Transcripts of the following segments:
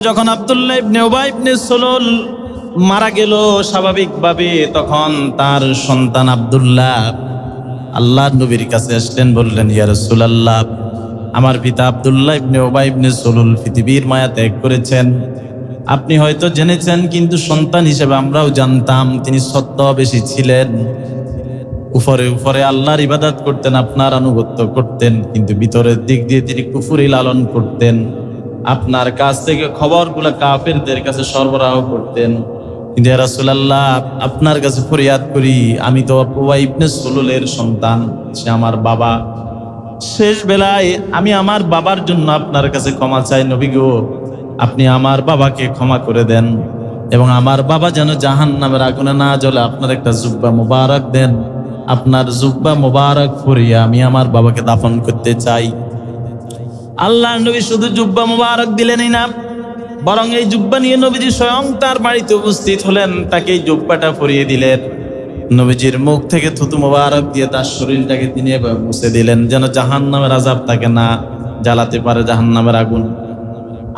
যখন আব্দুল্লাহ ইবনে উবাই ইবনে সুলুল মারা গেল স্বাভাবিকভাবে, তখন তার সন্তান আব্দুল্লাহ আল্লাহর নবীর কাছে আসলেন, বললেন, ইয়া রাসূলুল্লাহ, আমার পিতা আব্দুল্লাহ ইবনে উবাই ইবনে সুলুল পৃথিবীর মায়া ত্যাগ করেছেন। আপনি হয়তো জেনেছেন, কিন্তু সন্তান হিসেবে আমরাও জানতাম তিনি ছদ্মবেশী ছিলেন। উপরে উপরে আল্লাহর ইবাদত করতেন, আপনার আনুগত্য করতেন, কিন্তু ভিতরের দিক দিয়ে তিনি কুফরি লালন করতেন। আপনার কাছ থেকে খবরগুলো কাফেরদের কাছে সরবরাহ করতেন। কিন্তু ইয়া রাসূলুল্লাহ, আপনার কাছে ফরিয়াদ করি, আমি তো উবাই ইবনে সুলুলের সন্তান, সে আমার বাবা। শেষ বেলায় আমি আমার বাবার জন্য আপনার কাছে ক্ষমা চাই, নবী গো, আপনি আমার বাবাকে ক্ষমা করে দেন, এবং আমার বাবা যেন জাহান্নামের আগুনে না জ্বলে আপনার একটা জুব্বা মুবারক দেন। আপনার জুব্বা মুবারক পরিয়ে আমি আমার বাবাকে দাফন করতে চাই। আল্লাহ নবী শুধু জুব্বা মুবারক দিলেনই না, বরং এই জুব্বা নিয়ে নবীজি স্বয়ং তার বাড়িতে উপস্থিত হলেন, তাকে এই জুব্বাটা পরিয়ে দিলেন। নবীজির মুখ থেকে থুতু মুবারক দিয়ে তার শরীরটাকে তিনি এভাবে মুছে দিলেন, যেন জাহান্নামের আযাব তাকে না জ্বালাতে পারে, জাহান্নামের আগুন।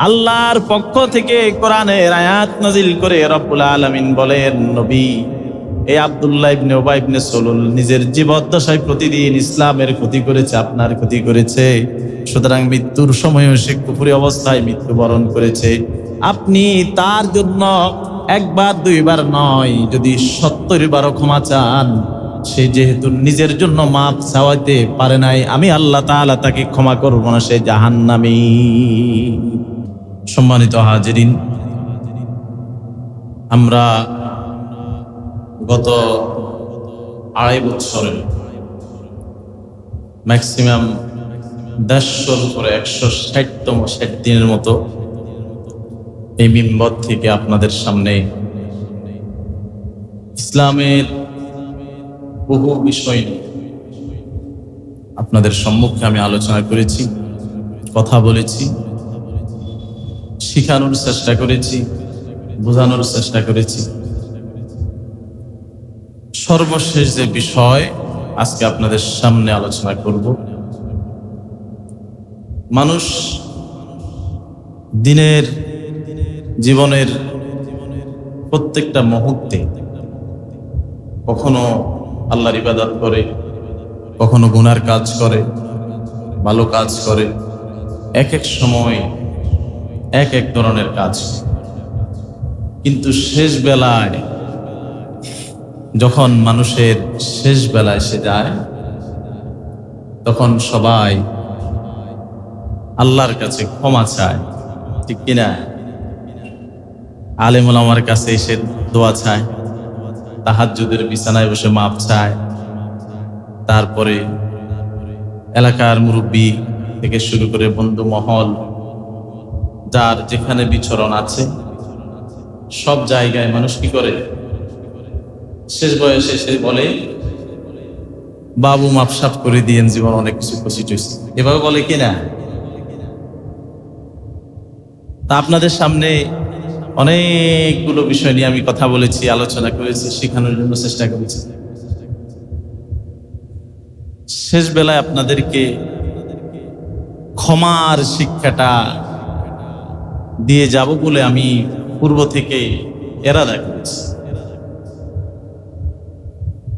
আল্লাহর পক্ষ থেকে কোরআনের আয়াত নাজিল করে রব্বুল আলামিন বলেন, নবী, এই আব্দুল্লাহ ইবনে উবাই ইবনে সুলুল নিজের জীবদ্দশায় প্রতিদিন ইসলামের ক্ষতি করেছে, আপনার ক্ষতি করেছে। সুতরাং মৃত্যুর সময়ও সে কুফরি অবস্থায় মৃত্যুবরণ করেছে। আপনি তার জন্য একবার দুইবার নয়, যদি 70 বারও ক্ষমা চান, সে যেহেতু নিজের জন্য মাপ চাওয়াতে পারে নাই, আমি আল্লাহ তাআলা তাকে ক্ষমা করব না, সে জাহান্নামী। সম্মানিত হাজিরিন, আমরা গত 2.5 বছরে ম্যাক্সিমাম 150 উপরে 160তম 60 দিনের মতো এই মিম্বর থেকে আপনাদের সামনে ইসলামের বহু বিষয় নিয়ে আপনাদের সম্মুখে আমি আলোচনা করেছি, কথা বলেছি, শিখানোর চেষ্টা করেছি, বোঝানোর চেষ্টা করেছি। সর্বশেষ যে বিষয় আজকে আপনাদের সামনে আলোচনা করব, মানুষ দিনের জীবনের প্রত্যেকটা মুহূর্তে কখনো আল্লাহর ইবাদত করে, কখনো গুনার কাজ করে, ভালো কাজ করে, এক এক সময় এক এক ধরনের কাজ। কিন্তু শেষ বেলায়, যখন মানুষের শেষ বেলায় সে যায়, তখন সবাই আল্লাহর কাছে ক্ষমা চায়, ঠিক কিনা? আলেম ওলামার কাছে এসে দোয়া চায়, তাহাজ্জুদের বিছানায় বসে মাপ চায়, তারপরে এলাকার মুরব্বী থেকে শুরু করে বন্ধু মহল, যার যেখানে বিচরণ আছে, সব জায়গায় মানুষ কি করে? শেষ বয়সে সে বলে, বাবু মাপসাপ করে দিয়েন, জীবন অনেক কিছু কষ্ট হয়েছে, এভাবে বলে কিনা? তা আপনাদের সামনে অনেকগুলো বিষয় নিয়ে আমি কথা বলেছি, আলোচনা করেছি, শেখানোর জন্য চেষ্টা করেছি। শেষ বেলায় আপনাদেরকে ক্ষমার শিক্ষাটা দিয়ে যাব বলে আমি পূর্ব থেকে এরাদা করেছি।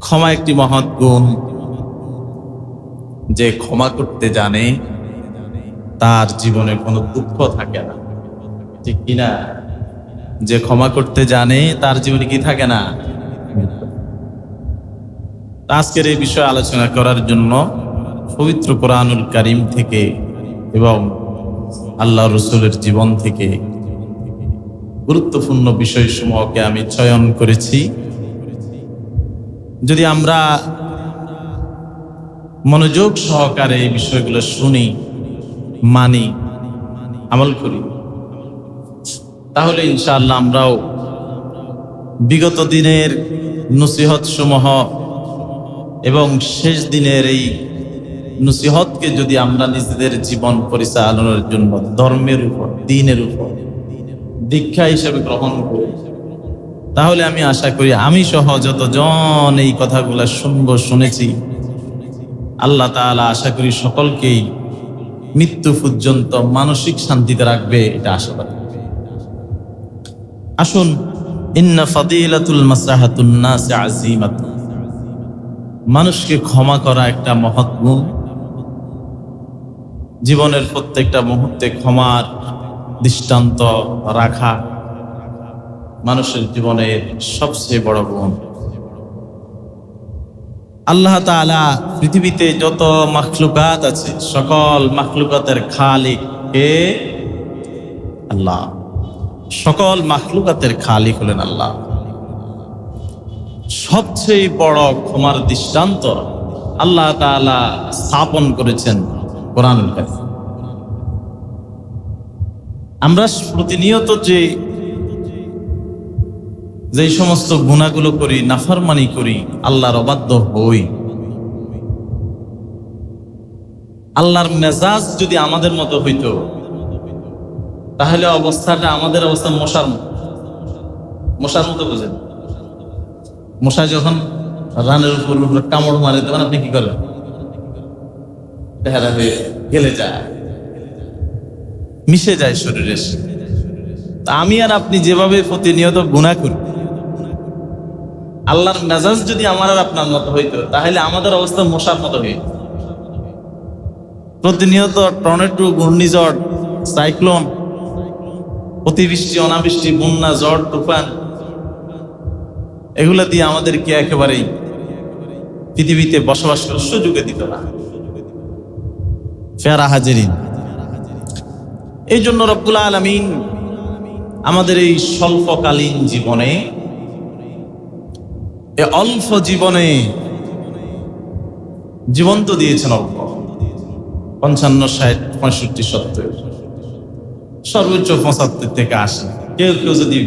ক্ষমা একটি মহৎ গুণ, যে ক্ষমা করতে জানে তার জীবনে কোনো দুঃখ থাকে না, ঠিক কিনা? যে ক্ষমা করতে জানে তার জীবনে কি থাকে না? আজকের এই বিষয়ে আলোচনা করার জন্য পবিত্র কোরআনুল কারীম থেকে এবং আল্লাহ রসুলের জীবন থেকে গুরুত্বপূর্ণ বিষয়সমূহকে আমি চয়ন করেছি। যদি আমরা মনোযোগ সহকারে এই বিষয়গুলো শুনি, মানি, আমল করি, তাহলে ইনশাআল্লাহ আমরাও বিগত দিনের নসিহত সমূহ এবং শেষ দিনের এই নসিহতকে যদি আমরা নিজেদের জীবন পরিচালনার জন্য ধর্মের উপর, দ্বীনের উপর দীক্ষা হিসেবে গ্রহণ করি, তাহলে আমি আশা করি আমি সহ যতজন এই কথাগুলো শুনেছি, আল্লাহ তাআলা আশা করি সকলকেই মৃত্যু পর্যন্ত মানসিক শান্তিতে রাখবে, এটা আশাবাদ। আসুন, ইন্না ফাদিলাতুল মাসলাহাতুন নাসি আযীমাত, মানুষকে ক্ষমা করা একটা মহৎ গুণ। জীবনের প্রত্যেকটা মুহূর্তে ক্ষমার দৃষ্টান্ত রাখা মানুষের জীবনের সবচেয়ে বড় গুণ। আল্লাহ তাআলা পৃথিবীতে যত মাখলুকাত আছে, সকল মাখলুকাতের খালিক কে? আল্লাহ। সকল মাখলুকাতের খালিক হলেন আল্লাহ। সবচেয়ে বড় ক্ষমার দৃষ্টান্ত আল্লাহ তাআলা স্থাপন করেছেন কোরআনুল কারীম। আমরা প্রতিনিয়ত যে সমস্ত গুনাহগুলো করি, নাফরমানি করি, আল্লাহর অবাধ্য হই, আল্লাহর মেজাজ যদি আমাদের মতো হইতো তাহলে অবস্থাটা আমাদের অবস্থা মশার মতো। বুঝেন, মশা যখন রানের উপর কামড় মারে তখন আপনি কি করেন? চেহারা হয়ে গেলে যায়, মিশে যায় শরীরে। তা আমি আর আপনি যেভাবে প্রতিনিয়ত গুনাহ করি, আল্লাহর মেজাজ যদি আমার আর আপনার মতো হইতো তাহলে আমাদের অবস্থা মশার মতো হয়ে। প্রতিনিয়ত টর্নেডো, ঘূর্ণিঝড়, সাইক্লোন, অতিবৃষ্টি, অনাবৃষ্টি, বন্যা, ঝড়, তুফান, এগুলা দিয়ে আমাদেরকে একেবারেই পৃথিবীতে বসবাস করার সুযোগ দিত না। ফেরা হাজিরিন, এই জন্য রব্বুল আলামিন আমাদের এই স্বল্পকালীন জীবনে, এই অল্প জীবনে জীবন তো দিয়েছেন অল্প, 55, 60, 65, 70, সর্বোচ্চ 75 থেকে 80। কেউ কেউ যদি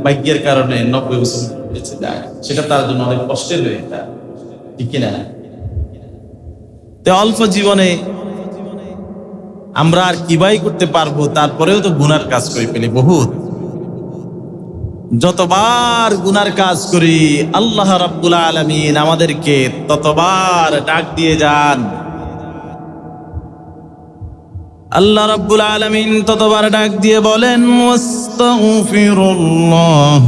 ভাগ্যের কারণে 90 বছর বেঁচে যায়, সেটা তার জন্য অনেক কষ্টের হয়ে যায়, ঠিক কিনা? অল্প জীবনে আমরা আর কিবাই করতে পারবো? তারপরেও তো গুনার কাজ করে ফেলি বহুত। যতবার গুনার কাজ করি আল্লাহ রাব্বুল আলামিন আমাদেরকে ততবার ডাক দিয়ে যান। আল্লাহ রাব্বুল আলামিন ততবার ডাক দিয়ে বলেন, ওয়াস্তাগফিরুল্লাহ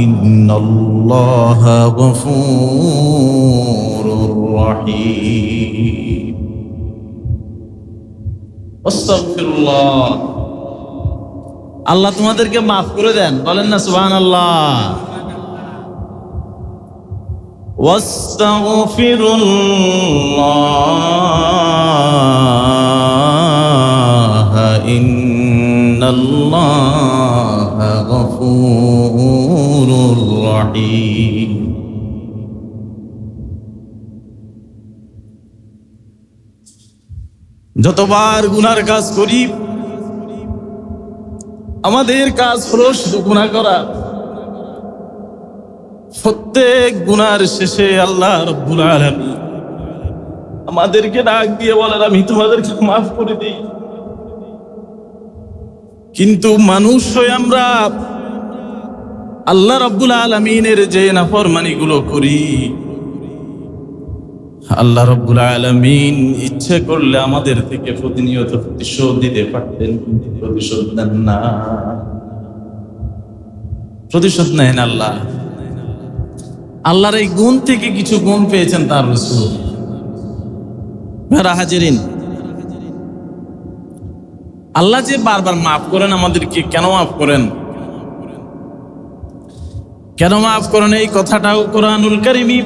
ইন্নাল্লাহা গফুরুর রহিম। ওয়াস্তাগফিরুল্লাহ, আল্লাহ তোমাদেরকে মাফ করে দেন, বলেন না সুবহানাল্লাহ। ওয়াস্তাগফিরুল্লাহ ইন্নাল্লাহা গফুরুর রহিম। যতবার গুনার কাজ করি, আমাদের কাজ হলো শুধু গুনাহ করা। প্রত্যেক গুনার শেষে আল্লাহ রাব্বুল আলামিন আমাদেরকে ডাক দিয়ে বলেন, আমি তোমাদেরকে মাফ করে দিই। কিন্তু মানুষ হয়ে আমরা আল্লাহ রাব্বুল আলামিনের যে নাফরমানিগুলো করি, আল্লাহ রাব্বুল আলামিন ইচ্ছে করলে আমাদের থেকে প্রতিনিয়ত প্রতিশোধ দিতে পারতেন, কিন্তু প্রতিশোধ দেন না। প্রতিশোধ নেন আল্লাহ। আল্লাহর এই গুণ থেকে কিছু গুণ পেয়েছেন তার রাসূল। মেরা হাজিরিন, আল্লাহ যে বারবার মাফ করেন আমাদেরকে, কেন মাফ করেন? কেন মাফ করেন এই কথাটাও কোরআনুল কারীমে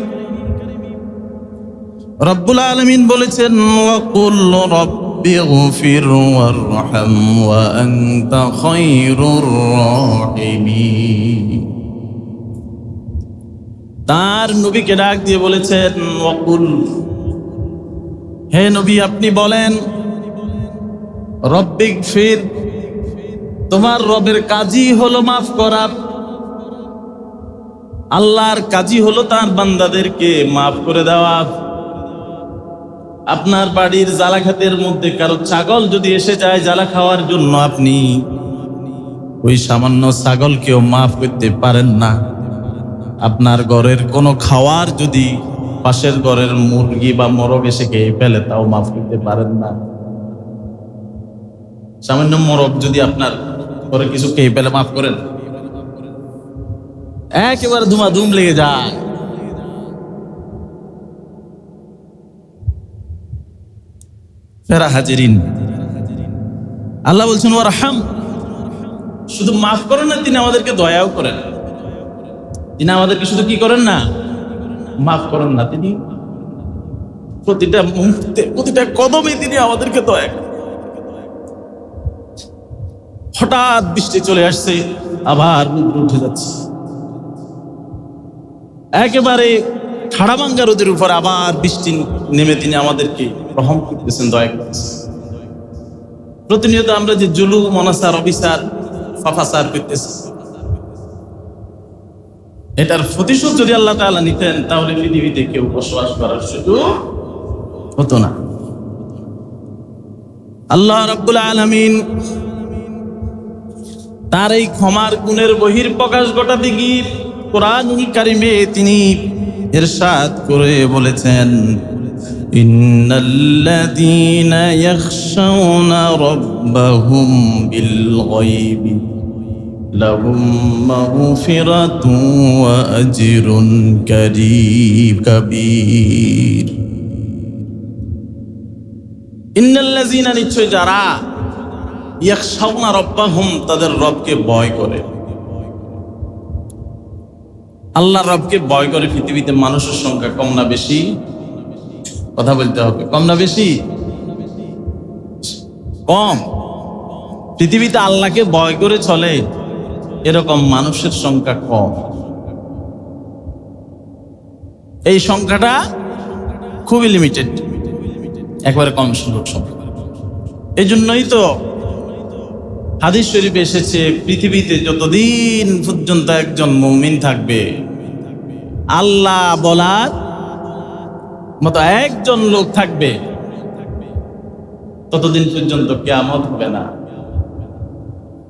রব্বুল আলামিন বলেছেন, ওয়াকুল রাব্বিগফির ওয়ারহাম ওয়া আনতা খায়রুর রাহিমিন। তার নবীকে ডাক দিয়ে বলেছেন, ওয়াকুল, হে নবী আপনি বলেন, রব্বিগফির, তোমার রবের কাজই হলো মাফ করা। আল্লাহর কাজই হলো তার বান্দাদেরকে মাফ করে দেওয়া। আপনার বাড়ির জালাখাতের মধ্যে কারো ছাগল যদি এসে যায় জ্বালা খাওয়ার জন্য, আপনি ওই সামান্য ছাগলকেও মাফ করতে পারেন না। আপনার ঘরের কোনো খাওয়ার যদি পাশের ঘরের মুরগি বা মোরগ এসে খেয়ে ফেলে, তাও মাফ করতে পারেন না। সামান্য মোরগ যদি আপনার ঘরে কিছু খেয়ে ফেলে, মাফ করেন? একেবারে ধুমাধুম লেগে যায়। ফেরা হাজিরিন, আল্লাহ বলছেন ওয়ারহাম, শুধু মাফ করেন না, তিনি আমাদেরকে দয়াও করেন। তিনি আমাদেরকে শুধু কি করেন না, মাফ করেন না, তিনি প্রতিটা মুহূর্তে প্রতিটা কদমে তিনি আমাদেরকে দয়া করেন। হঠাৎ বৃষ্টি চলে আসছে, আবার রোদ উঠে যাচ্ছে, একেবারে ঠাড়াভাঙ্গা রোদের উপর আবার বৃষ্টি নেমে তিনি আমাদেরকে রহম করতেছেন, দয়া করতেছেন। প্রতিনিয়ত আমরা যে জুলুম, অনাচার, অবিচার, ফাফাচার করতেছি, এটার প্রতিশোধ যদি আল্লাহ তাআলা নিতেন তাহলে পৃথিবীতে কেউ বসবাস করার সুযোগ হতো না। আল্লাহ রাব্বুল আলামিন তার এই ক্ষমার গুণের বহির প্রকাশ ঘটাতে গিয়ে কোরআনুল কারিমে তিনি ইরশাদ করে বলেছেন, ইন্নাল্লাযীনা ইয়াখশাউনা রাব্বাহুম বিল গায়বি লাহুম মাগফিরাতুন ওয়া আজরুন কাবীর। ইন্নাল্লাযীনা, নিশ্চয় যারা, ইয়াখশাউনা রাব্বাহুম, তাদের রবকে ভয় করে। আল্লাহর রবকে ভয় করে পৃথিবীতে মানুষের সংখ্যা কম না বেশি? কথা বলতে হবে, কম না বেশি? কম। পৃথিবীতে আল্লাহকে ভয় করে চলে এরকম মানুষের সংখ্যা কম। এই সংখ্যাটা খুবই লিমিটেড, একবারে কম সংখ্যা। এই জন্যই তো হাদিস শরীফে এসেছে, পৃথিবীতে যতদিন পর্যন্ত একজন মুমিন থাকবে, আল্লাহ বলার মতো একজন লোক থাকবে, ততদিন পর্যন্ত কিয়ামত হবে না।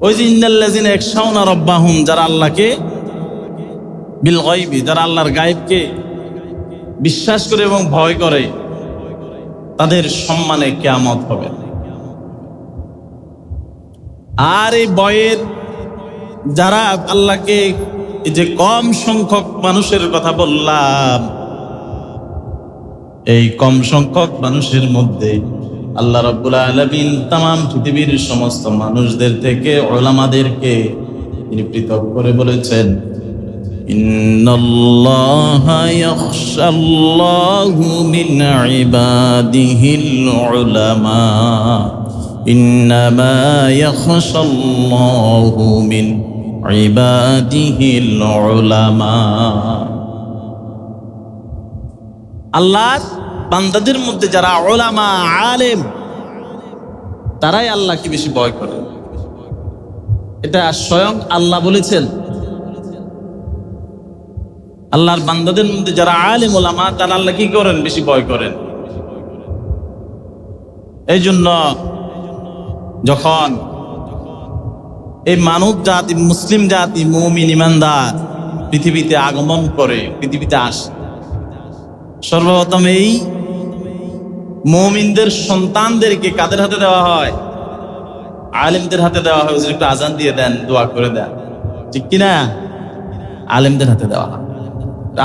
ওই যে ইন্নাল্লাযীনা ইয়াখশাউনা রাব্বাহুম, যারা আল্লাহকে বিল গায়বি, যারা আল্লাহর গায়বকে বিশ্বাস করে এবং ভয় করে, তাদের সম্মানে কিয়ামত হবে। আর এই ভয়ের যারা আল্লাহকে, এই যে কম সংখ্যক মানুষের কথা বললাম, এই কম সংখ্যক মানুষের মধ্যে আল্লাহ রাব্বুল আলামিন তামাম পৃথিবীর সমস্ত মানুষদের থেকে উলামাদেরকে তিনি পৃথক করে বলেছেন, ইন্নাল্লাহা ইয়াখশাল্লাহু মিন ইবাদিহিল উলামা, ইন্নামা ইয়াখশাল্লাহু মিন ইবাদিহিল উলামা। আল্লাহর বান্দাদের মধ্যে যারা উলামা, আলেম, তারাই আল্লাহকে বেশি ভয় করে। এটা স্বয়ং আল্লাহ বলেছেন। আল্লাহর বান্দাদের মধ্যে যারা আলেম, উলামা, তারা আল্লাহ কি করেন? বেশি ভয় করেন। এই জন্য যখন এই মানব জাতি, মুসলিম জাতি, মুমিন ইমানদার পৃথিবীতে আগমন করে, পৃথিবীতে আসে, সর্বপ্রথম এই মুমিনদের সন্তানদেরকে কাদের হাতে দেওয়া হয়? আলেমদের হাতে দেওয়া হয়। একটু আজান দিয়ে দেন, দোয়া করে দেন, ঠিক কিনা? আলেমদের হাতে দেওয়া হয়।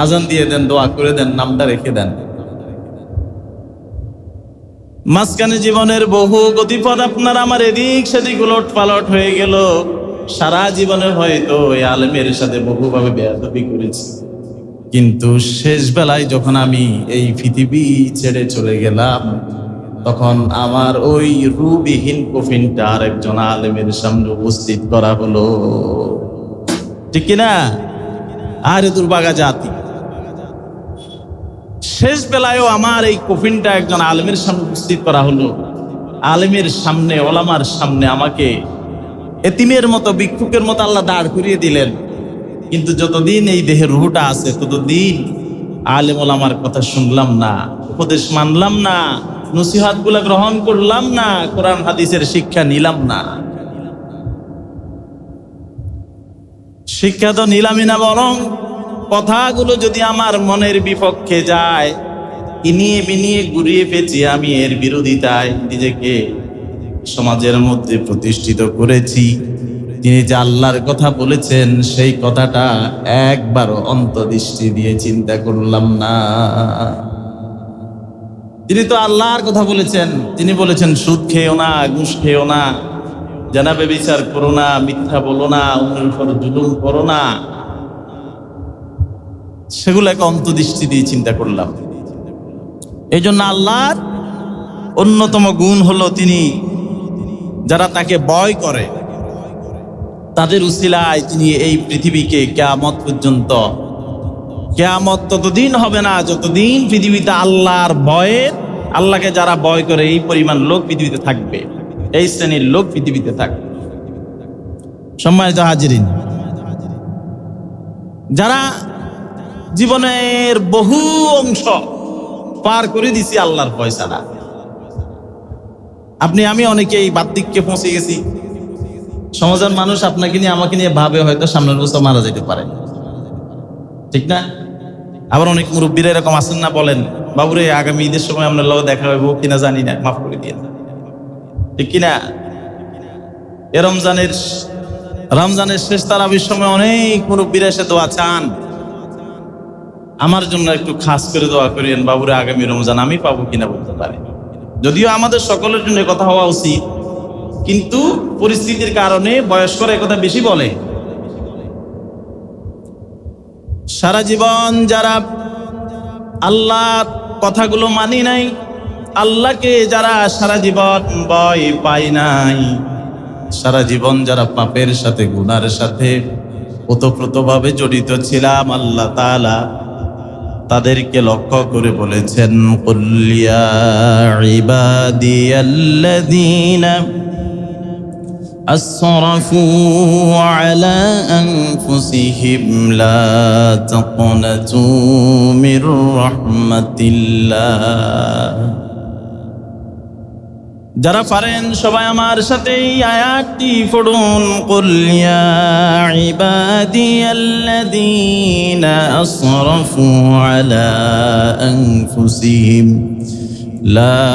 আজান দিয়ে দেন, দোয়া করে দেন, নামটা রেখে দেন। মাঝখানে জীবনের বহু গতিপথ আপনার আমার এদিক সেদিক উলট পালট হয়ে গেল। সারা জীবনে হয়তো এই আলেমের সাথে বহুভাবে বেয়াদবি করেছি, কিন্তু শেষ বেলায় যখন আমি এই পৃথিবী ছেড়ে চলে গেলাম, তখন আমার ওই রূহবিহীন কফিনটা আরেকজন আলেমের সামনে উপস্থিত করা হলো, ঠিক কিনা? আরে দুর্ভাগা জাতি, শেষ বেলায়ও আমার এই কফিনটা একজন আলেমের সামনে উপস্থিত করা হলো। আলেমের সামনে, ওলামার সামনে আমাকে এতিমের মতো, ভিক্ষুকের মতো আল্লাহ দাঁড় করিয়ে দিলেন। কিন্তু যতদিন এই দেহের রুহটা আছে, ততদিন আলেম ওলামার কথা শুনলাম না, উপদেশ মানলাম না, নসিহত গুলা গ্রহণ করলাম না, কোরআন হাদিসের শিক্ষা নিলাম না। শিক্ষা তো নিলামই না, বরং কথাগুলো যদি আমার মনের বিপক্ষে যায়, ইনিয়ে বিনিয়ে ঘুরিয়ে পেঁচিয়ে আমি এর বিরোধিতায় নিজেকে সমাজের মধ্যে প্রতিষ্ঠিত করেছি। তিনি যে আল্লাহর কথা বলেছেন সেই কথাটা একবারও অন্তর্দৃষ্টি দিয়ে চিন্তা করলাম না। তিনি তো আল্লাহর কথা বলেছেন, তিনি বলেছেন সুদ খেও না, ঘুষ খেও না, জানা ব্যভিচার করো না, মিথ্যা বলো না, অন্যের উপর জুলুম করো না। সেগুলোকে অন্তর্দৃষ্টি দিয়ে চিন্তা করলাম। এই জন্য আল্লাহর অন্যতম গুণ হলো তিনি যারা তাকে ভয় করে তাদের উসিলায় তিনি এই পৃথিবীকে কিয়ামত পর্যন্ত, কিয়ামত ততদিন হবে না যতদিন পৃথিবীতে আল্লাহর ভয়ের, আল্লাহকে যারা ভয় করে এই পরিমাণ লোক পৃথিবীতে থাকবে, এই শ্রেণীর লোক পৃথিবীতে থাকবে। সম্মানিত হাজিরিন, যারা জীবনের বহু অংশ পার করে দিছি আল্লাহর ফয়সালা। আপনি আমি অনেকেই বাদ্দিককে পৌঁছে গেছি। সমাজের মানুষ আপনাকে নিয়ে আমাকে নিয়ে ভাবে হয়তো সামনের বছর মারা যেতে পারে, ঠিক না? আবার অনেক মুরব্বীরা এরকম আছেন না, বলেন বাবুরে আগামী ঈদের সময় আপনার লোক দেখা হইব কিনা জানি না, মাফ করে দিয়ে, ঠিক কিনা? এ রমজানের শেষ তারাবির সময় অনেক মুরব্বীরা এসে দোয়া চান, আমার জন্য একটু খাস করে দোয়া করিয়েন বাবুরে আগামী রমজান আমি পাবো কিনা বলতে পারি। যদিও আমাদের সকলের জন্য কথা হওয়া উচিত, কিন্তু পরিস্থিতির কারণে বয়স্করা একথা বেশি বলে। সারা জীবন যারা আল্লাহর কথাগুলো মানি নাই, আল্লাহকে যারা সারা জীবন ভয় পায় নাই, সারা জীবন যারা পাপের সাথে গুনার সাথে ওতপ্রোতভাবে জড়িত ছিলাম, আল্লাহ তাআলা তাদেরকে লক্ষ্য করে বলেছেন, কুল ইয়া ইবাদিয়াল্লাযীনা আসরাফু আলা আনফুসিহিম লা তাকনাতু মির রাহমাতিল্লাহ। যারা পারেন সবাই আমার সাথে এই আয়াতটি পড়ুন, কুল ইয়া ইবাদিয়াল্লাযীনা আসরাফু আলা আনফুসিহিম লা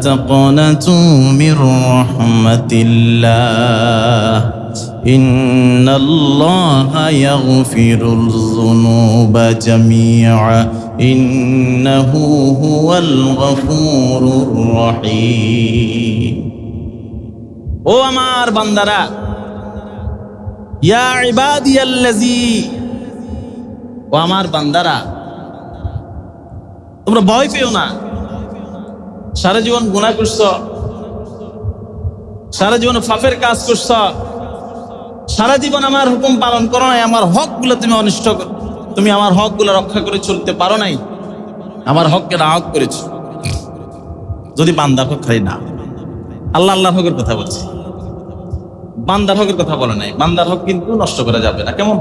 তাকনাতু মির রাহমাতিল্লাহ ইন্নাল্লাহা ইয়াগফিরুয যুনুবা জামিআ ইন্নাহু হুয়াল গফুরুর রহিম। ও আমার বান্দারা, ইয়া ইবাদিয়াল্লাযী, ও আমার বান্দারা, তোমরা ভয় পেও না। সারা জীবন গুনাহ করছো, সারা জীবন পাপের কাজ করছো, সারা জীবন আমার হুকুম পালন করো নাই, আমার হকগুলো তুমি অনিষ্ট করো, তুমি আমার হকগুলো রক্ষা করে চলতে পারো নাই, আমার হককে নাহক করেছো। যদি বান্দার হক খাই না, আল্লাহ আল্লাহর হকের কথা বলছি, বান্দার হকের কথা বলে নাই। বান্দার হক কিন্তু নষ্ট করা যাবে না। কেমন?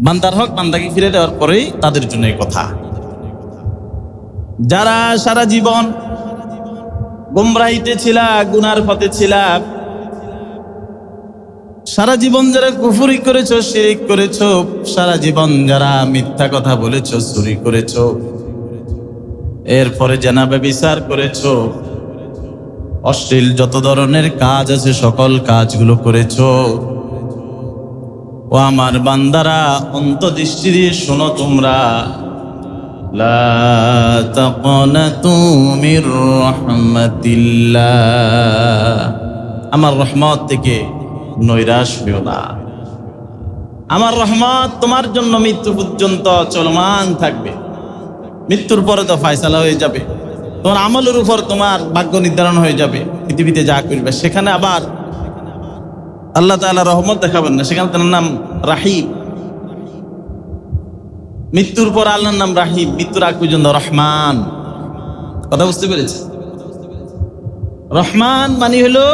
বান্দার হক বান্দাকে ফিরে দেওয়ার পরেই তাদের জন্য এই কথা। যারা সারা জীবন গোমরাহিতে ছিলা, গুনার পথে ছিলা, সারা জীবন যারা কুফরি করেছো, শিরিক করেছো, সারা জীবন যারা মিথ্যা কথা বলেছো, চুরি করেছো, এরপরে জানা ব্যভিচার করেছো, অশ্লীল যত ধরনের কাজ আছে সকল কাজগুলো করেছো, ও আমার বান্দারা অন্তর্দৃষ্টি দিয়ে শোনো, তোমরা লা তাকনাতু মির রাহমাতিল্লাহ, আমার রহমত থেকে নৈরাশ হইও না। আমার রহমত তোমার জন্য মৃত্যু পর্যন্ত চলমান থাকবে। মৃত্যুর পরে তো ফয়সালা হয়ে যাবে, তোমার আমলের উপর তোমার ভাগ্য নির্ধারণ হয়ে যাবে। পৃথিবীতে যা করবে সেখানে আবার আল্লাহ তাআলা রহমত দেখাবেন না, সেখানে তার নাম রাহিম। মৃত্যুর পর আল্লাহর নাম রাহিম, মৃত্যুর আগ পর্যন্ত রহমান। কথা বুঝতে পেরেছে? রহমান মানে হলো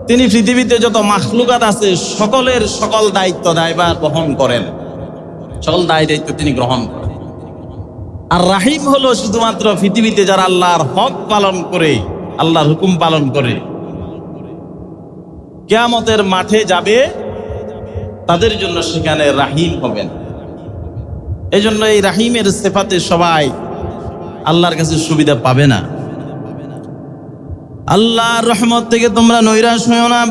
তিনি পৃথিবীতে যত মাখলুকাত আছে সকলের সকল দায়িত্ব দায়ভার বহন করেন, সকল দায় দায়িত্ব তিনি গ্রহণ করেন। আর রাহিম হলো শুধুমাত্র পৃথিবীতে যারা আল্লাহর হক পালন করে, আল্লাহর হুকুম পালন করে কিয়ামতের মাঠে যাবে, তাদের জন্য সেখানে রাহিম হবেন। এই জন্য এই রাহিমের সিফাতে সবাই আল্লাহর কাছে সুবিধা পাবে না। আল্লাহর রহমত থেকে তোমরা নৈরাশ হও না।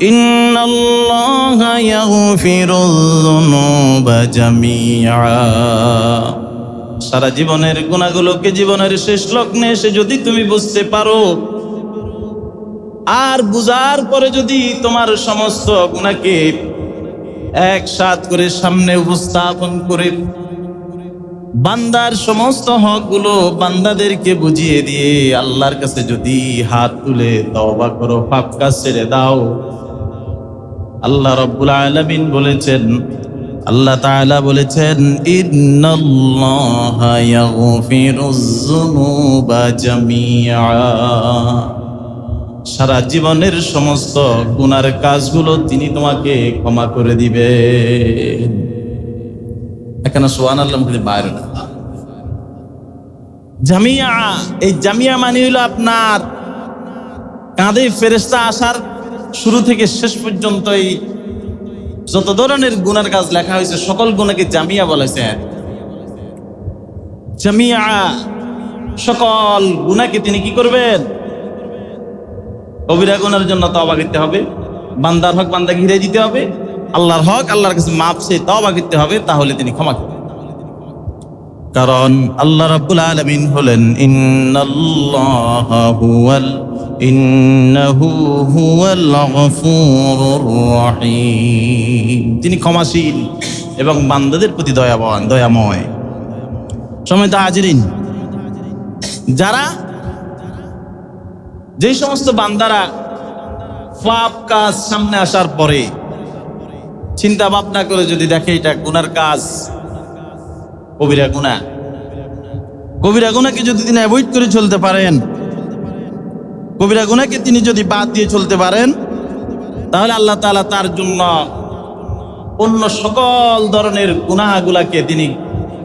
ইন্নাল্লাহা ইয়াগফিরুয যুনুবা জামিআ। সারা জীবনের গুনাহগুলোকে জীবনের শেষ লগ্নে এসে যদি তুমি বুঝতে পারো, আর বুঝার পরে যদি তোমার সমস্ত গুনাহকে একসাথ করে সামনে উপস্থাপন করে বান্দার সমস্ত হকগুলো বান্দাদেরকে বুঝিয়ে দিয়ে আল্লাহর কাছে যদি হাত তুলে তওবা করো, পাপ কাজ ছেড়ে দাও, আল্লাহ রাব্বুল আলামিন বলেছেন, আল্লাহ তাআলা বলেছেন, ইন্নাল্লাহা ইয়াগফিরুয যুনুবা জামিআ। সারা জীবনের সমস্ত গুনার কাজগুলো তিনি তোমাকে ক্ষমা করে দিবেন। এখানে সুবহানাল্লাহ বলে বাইরে না। জামিয়া, এই জামিয়া মানে হলো আপনার কাঁধে ফেরেশতা আসার শুরু থেকে শেষ পর্যন্ত এই যত ধরনের গুনার কাজ লেখা হয়েছে সকল গুনাহকে জামিয়া বলেছে। জামিয়া, সকল গুনাহকে তিনি কি করবেন? কবিরা গুনার জন্য তওবা করতে হবে, বান্দার হক বান্দাকে ঘিরে দিতে হবে, আল্লাহর হক আল্লাহর কাছে মাপ চেয়ে তওবা করতে হবে, তাহলে তিনি ক্ষমা করবেন। কারণ আল্লাহ রাব্বুল আলামিন হলেন ইন্নাহু হুয়াল গফুরুর রহিম। তিনি ক্ষমাশীল এবং বান্দাদের প্রতি দয়াবান, দয়াময়। সম্মানিত হাজিরিন, যারা যে সমস্ত বান্দারা পাপ কাজ সামনে আসার পরে চিন্তা ভাবনা করে যদি দেখে এটা গুনার কাজ, কবিরা গুনাহ, কবিরা গুনাহকে যদি তিনি অ্যাভয়েড করে চলতে পারেন, কবিরা গুনাহকে তিনি যদি বাদ দিয়ে চলতে পারেন, তাহলে আল্লাহ তাআলা তার জন্য অন্য সকল ধরনের গুনাহগুলোকে তিনি,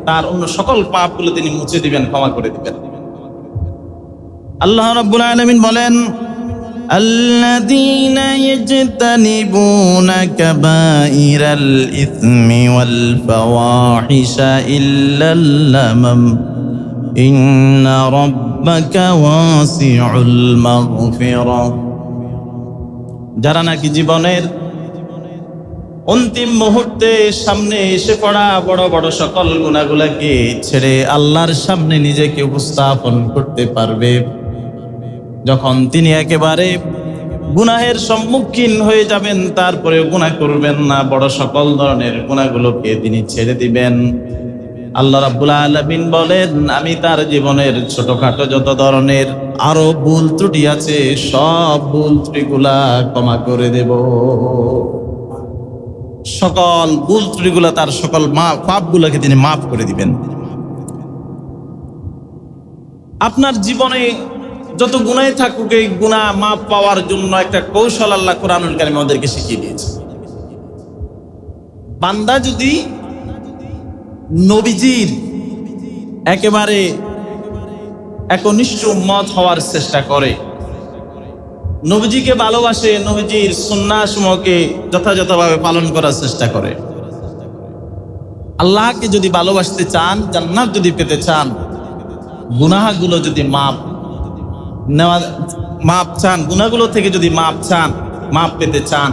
তার অন্য সকল পাপগুলো তিনি মুছে দিবেন, ক্ষমা করে দিবেন। আল্লাহ রাব্বুল আলামিন বলেন, الذين يجتنبون كبائر الإثم والفواحش إلا اللمم إن ربك واسع المغفرة। যারা নাকি জীবনের অন্তিম মুহূর্তে সামনে এসে পড়া বড় বড় সকল গুনাহগুলোকে ছেড়ে আল্লাহর সামনে নিজেকে উপস্থাপন করতে পারবে, যখন তিনি একেবারে গুনাহের সম্মুখীন হয়ে যাবেন, তারপরে গুনাহ করবেন না, বড় সকল ধরনের গুনাহগুলোকে তিনি ছেড়ে দিবেন। আল্লাহ রাব্বুল আলামিন বলেন, আমি তার জীবনের ছোটখাটো যত ধরনের আরো ভুল ত্রুটি আছে সব ভুল ত্রুটিগুলা ক্ষমা করে দেব। সকল ভুল ত্রুটিগুলা, তার সকল পাপগুলোকে তিনি মাফ করে দিবেন। আপনার জীবনে যত গুনাহ থাকুক, এই গুনাহ মাফ পাওয়ার জন্য একটা কৌশল আল্লাহ কোরআনুল কারীমে আমাদেরকে শিখিয়ে দিয়েছে। বান্দা যদি নবীজির একেবারে একনিষ্ঠ উম্মত হওয়ার চেষ্টা করে, নবীজিকে ভালোবাসে, নবীজির সুন্নাহসমূহকে যথাযথভাবে পালন করার চেষ্টা করে, আল্লাহকে যদি ভালোবাসতে চান, জান্নাত যদি পেতে চান, গুনাহগুলো যদি মাপ চান, গুনাহগুলো থেকে যদি মাপ পেতে চান,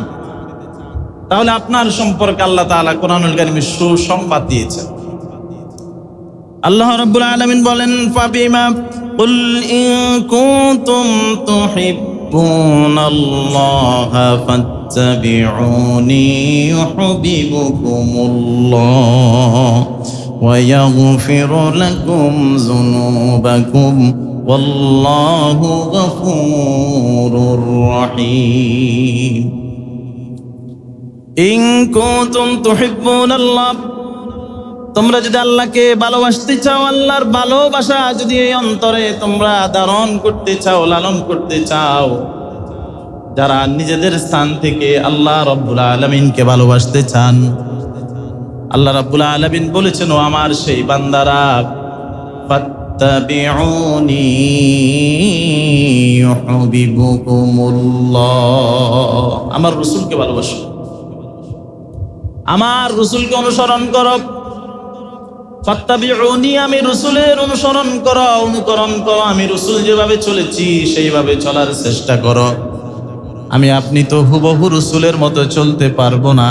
তাহলে আপনার সম্পর্কে আল্লাহ তাআলা কোরআনুল কারীমে সুসংবাদ দিয়েছেন। আল্লাহ রাব্বুল আলামিন বলেন, ফাবিমা কুল ইন কুনতুম তুহিব্বুনাল্লাহা ফাত্তাবিউনি ইউহিব্বুকুমুল্লাহ ওয়া ইয়াগফির লাকুম যুনুবাকুম ওয়াল্লাহু গফুরুর রহিম। ইন কুনতুম তুহিব্বুনাল্লাহ, তোমরা যদি আল্লাহকে ভালোবাসতে চাও, আল্লাহর ভালোবাসা যদি এই অন্তরে তোমরা ধারণ করতে চাও, লালন করতে চাও, যারা নিজেদের স্থান থেকে আল্লাহ রাব্বুল আলামিনকে ভালোবাসতে চান, আল্লাহ রাব্বুল আলামিন বলেছেন, ও আমার সেই বান্দারা, ফাত্তাবিউনি ইউহিব্বুকুমুল্লাহ, আমার রাসূলকে ভালোবাসো, আমার রাসূলকে অনুসরণ করো, ফাত্তাবিউনি, আমি রাসূলের অনুসরণ করো, অনুকরণ করো। আমি রাসূল যেভাবে চলেছি সেইভাবে চলার চেষ্টা করো। আমি আপনি তো হুবহু রাসূলের মতো চলতে পারবো না।